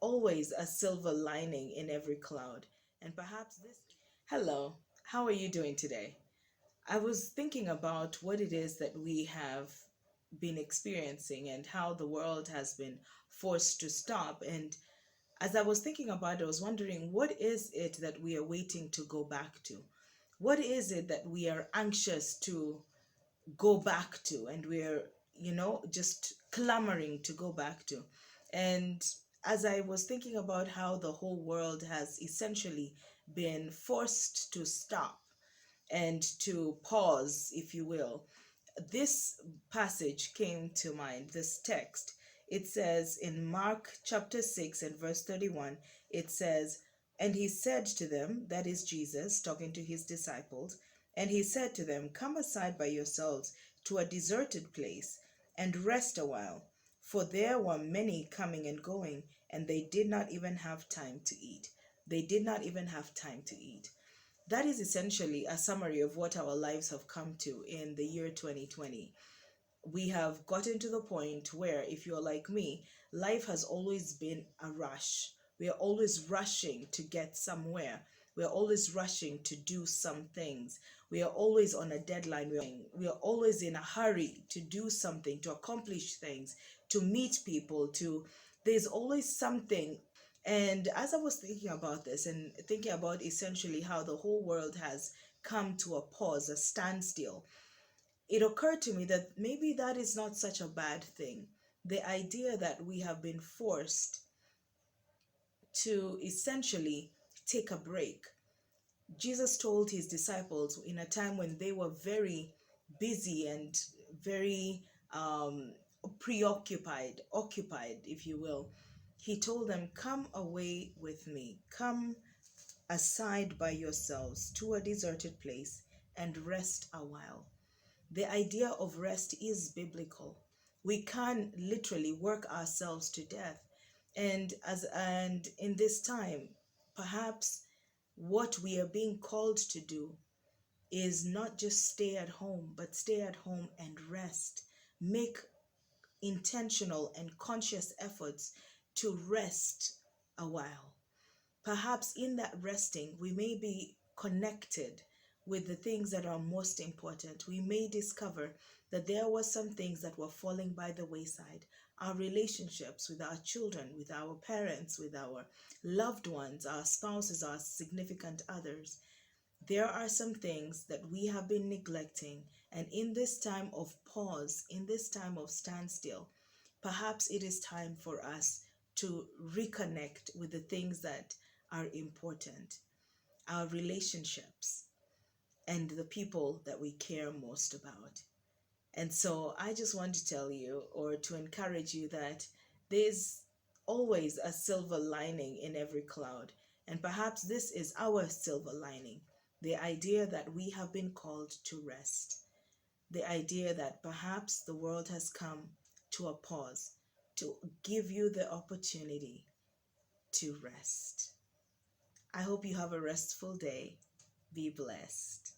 always a silver lining in every cloud. And perhaps this. Hello, how are you doing today? I was thinking about what it is that we have been experiencing and how the world has been forced to stop. And as I was thinking about it, I was wondering, what is it that we are waiting to go back to? What is it that we are anxious to go back to, and we're just clamoring to go back to? And as I was thinking about how the whole world has essentially been forced to stop and to pause, if you will, this passage came to mind, this text. It says in Mark chapter 6 and verse 31, it says, "And he said to them," that is Jesus talking to his disciples, "and he said to them, come aside by yourselves to a deserted place and rest a while. For there were many coming and going, and they did not even have time to eat." They did not even have time to eat. That is essentially a summary of what our lives have come to in the year 2020. We have gotten to the point where, if you're like me, life has always been a rush. We are always rushing to get somewhere. We are always rushing to do some things. We are always on a deadline. We are always in a hurry to do something, to accomplish things, to meet people, to there's always something. And as I was thinking about this and thinking about essentially how the whole world has come to a pause, a standstill, it occurred to me that maybe that is not such a bad thing. The idea that we have been forced to essentially take a break. Jesus told his disciples in a time when they were very busy and very occupied, if you will. He told them, "Come away with me. Come aside by yourselves to a deserted place and rest a while." The idea of rest is biblical. We can literally work ourselves to death. And in this time, perhaps what we are being called to do is not just stay at home, but stay at home and rest. Make intentional and conscious efforts to rest a while. Perhaps in that resting, we may be connected with the things that are most important. We may discover that there were some things that were falling by the wayside. Our relationships with our children, with our parents, with our loved ones, our spouses, our significant others. There are some things that we have been neglecting. And in this time of pause, in this time of standstill, perhaps it is time for us to reconnect with the things that are important, our relationships, and the people that we care most about. And so I just want to tell you, or to encourage you, that there's always a silver lining in every cloud. And perhaps this is our silver lining, the idea that we have been called to rest, the idea that perhaps the world has come to a pause to give you the opportunity to rest. I hope you have a restful day. Be blessed.